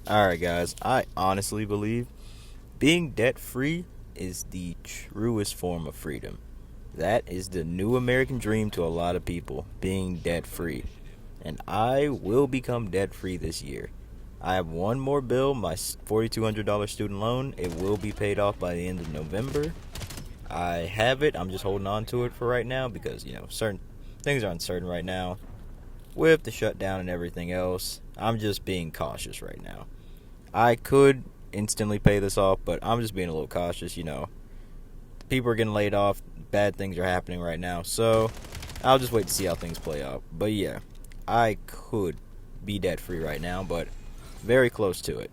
Alright, guys, I honestly believe being debt free is the truest form of freedom. That is the new American dream to a lot of people, being debt free. And I will become debt free this year. I have one more bill, my $4,200 student loan. It will be paid off by the end of November. I have it. I'm just holding on to it for right now because, certain things are uncertain right now with the shutdown and everything else. I'm just being cautious right now. I could instantly pay this off, but I'm just being a little cautious. People are getting laid off. Bad things are happening right now. So I'll just wait to see how things play out. But yeah, I could be debt free right now, but very close to it.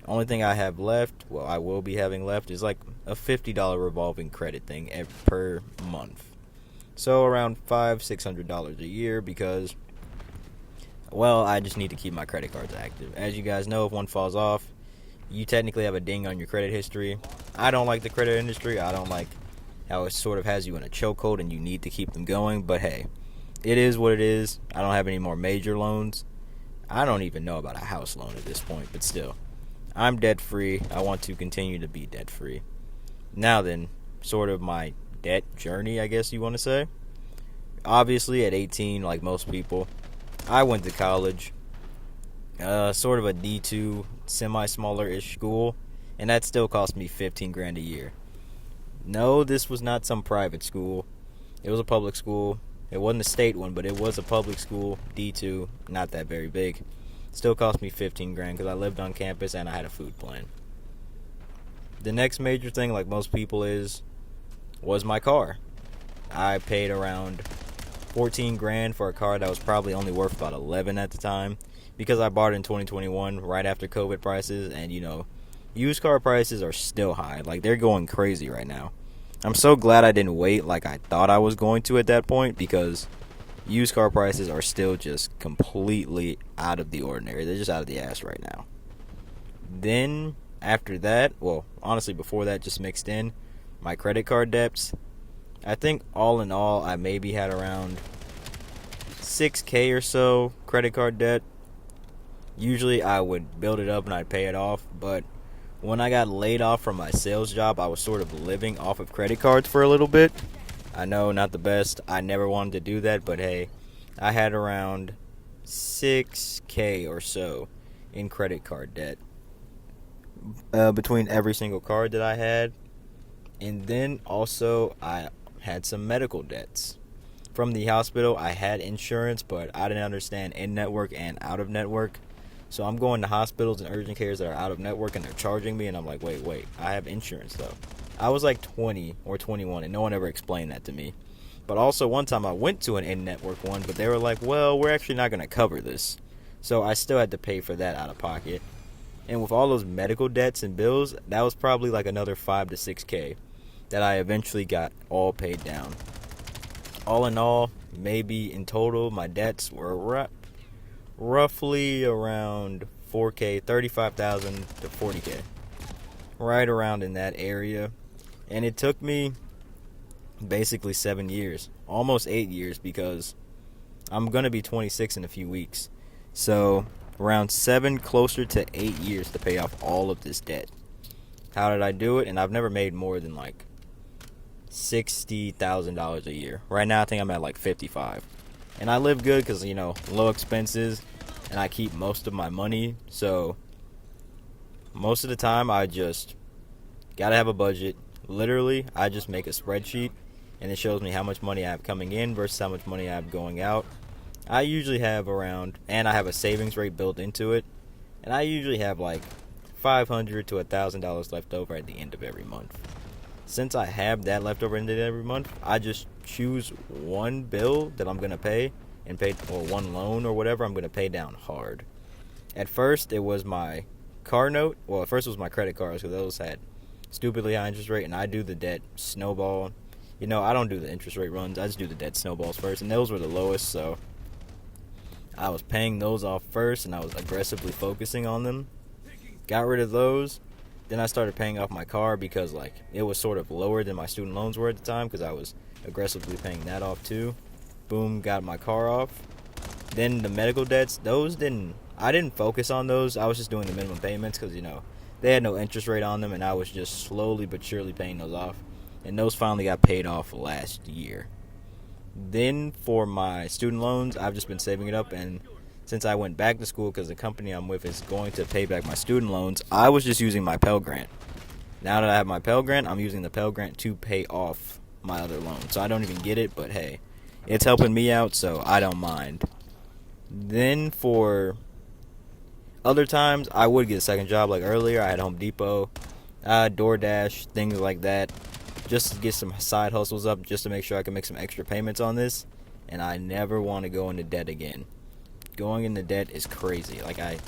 Only thing I have left, well, I will be having left, is like a $50 revolving credit thing per month. So around $600 a year because, well, I just need to keep my credit cards active. As you guys know, if one falls off, you technically have a ding on your credit history. I don't like the credit industry. I don't like how it sort of has you in a chokehold and you need to keep them going. But hey, it is what it is. I don't have any more major loans. I don't even know about a house loan at this point, but still. I'm debt free. I want to continue to be debt free. Now then, sort of my debt journey, I guess you want to say. Obviously, at 18, like most people, I went to college. Sort of a D2 semi-smaller-ish school, and that still cost me 15 grand a year. No, this was not some private school. It was a public school. It wasn't a state one, but it was a public school, D2, not that very big. Still cost me 15 grand because I lived on campus and I had a food plan. The next major thing, like most people was my car. I paid around 14 grand for a car that was probably only worth about 11 at the time because I bought it in 2021 right after COVID prices, and used car prices are still high. Like, they're going crazy right now. I'm so glad I didn't wait like I thought I was going to at that point because used car prices are still just completely out of the ordinary. They're just out of the ass right now. Then after that, well, honestly before that, just mixed in my credit card debts. I think all in all I maybe had around 6K or so credit card debt. Usually I would build it up and I'd pay it off, but when I got laid off from my sales job, I was sort of living off of credit cards for a little bit. I know, not the best. I never wanted to do that, but hey, I had around 6K or so in credit card debt between every single card that I had. And then also I had some medical debts. From the hospital, I had insurance, but I didn't understand in-network and out-of-network. So I'm going to hospitals and urgent cares that are out-of-network, and they're charging me, and I'm like, wait, I have insurance, though. I was like 20 or 21, and no one ever explained that to me. But also, one time I went to an in-network one, but they were like, well, we're actually not going to cover this. So I still had to pay for that out of pocket. And with all those medical debts and bills, that was probably like another 5 to 6K that I eventually got all paid down. All in all, maybe in total, my debts were roughly around 4K, 35,000 to 40K. Right around in that area. And it took me basically 7 years, almost 8 years, because I'm going to be 26 in a few weeks. So around 7, closer to 8 years to pay off all of this debt. How did I do it? And I've never made more than like $60,000 a year. Right now I think I'm at like 55. And I live good because, low expenses, and I keep most of my money. So most of the time I just gotta have a budget. Literally, I just make a spreadsheet and it shows me how much money I have coming in versus how much money I have going out. I usually have around, and I have a savings rate built into it, and I usually have like $500 to $1,000 left over at the end of every month. Since I have that left over at the end of every month, I just choose one bill that I'm gonna pay and pay, or one loan or whatever I'm gonna pay down hard. At first, it was my car note. Well, at first it was my credit cards, because those had stupidly high interest rate, and I do the debt snowball. I don't do the interest rate runs. I just do the debt snowballs first, and those were the lowest, so I was paying those off first, and I was aggressively focusing on them. Got rid of those. Then I started paying off my car because, it was sort of lower than my student loans were at the time, because I was aggressively paying that off too. Boom, got my car off. Then the medical debts, those didn't I didn't focus on those. I was just doing the minimum payments because, they had no interest rate on them, and I was just slowly but surely paying those off. And those finally got paid off last year. Then for my student loans, I've just been saving it up, and since I went back to school because the company I'm with is going to pay back my student loans, I was just using my Pell Grant. Now that I have my Pell Grant, I'm using the Pell Grant to pay off my other loan. So I don't even get it, but hey, it's helping me out, so I don't mind. Then for other times, I would get a second job. Like earlier, I had Home Depot, DoorDash, things like that, just to get some side hustles up, just to make sure I can make some extra payments on this. And I never want to go into debt again. Going into debt is crazy. Like, I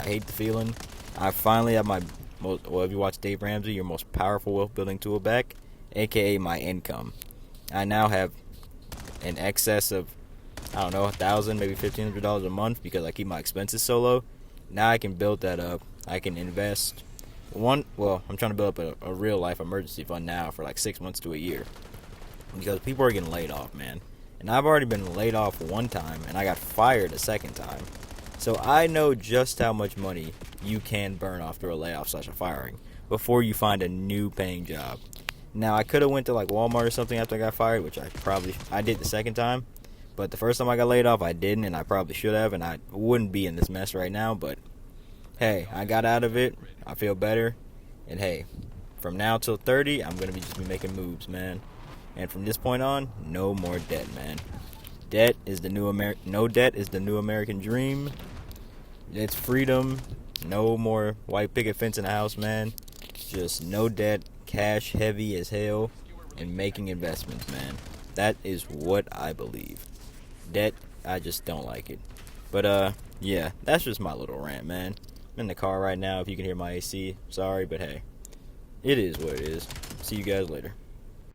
hate the feeling. I finally have my most, well, if you watch Dave Ramsey, your most powerful wealth building tool back, aka my income. I now have an excess of, I don't know, $1,000, maybe $1,500 a month because I keep my expenses so low. Now I can build that up. I can invest. I'm trying to build up a real life emergency fund now for like 6 months to a year because people are getting laid off, man. And I've already been laid off one time, and I got fired a second time. So I know just how much money you can burn off through a layoff / a firing before you find a new paying job. Now, I could have went to like Walmart or something after I got fired, which I did the second time. But the first time I got laid off, I didn't, and I probably should have, and I wouldn't be in this mess right now. But hey, I got out of it. I feel better. And hey, from now till 30, I'm going to just be making moves, man. And from this point on, no more debt, man. No debt is the new American dream. It's freedom. No more white picket fence in the house, man. Just no debt, cash heavy as hell, and making investments, man. That is what I believe. Debt, I just don't like it. But yeah, that's just my little rant, man. I'm in the car right now. If you can hear my AC, sorry, but hey, it is what it is. See you guys later.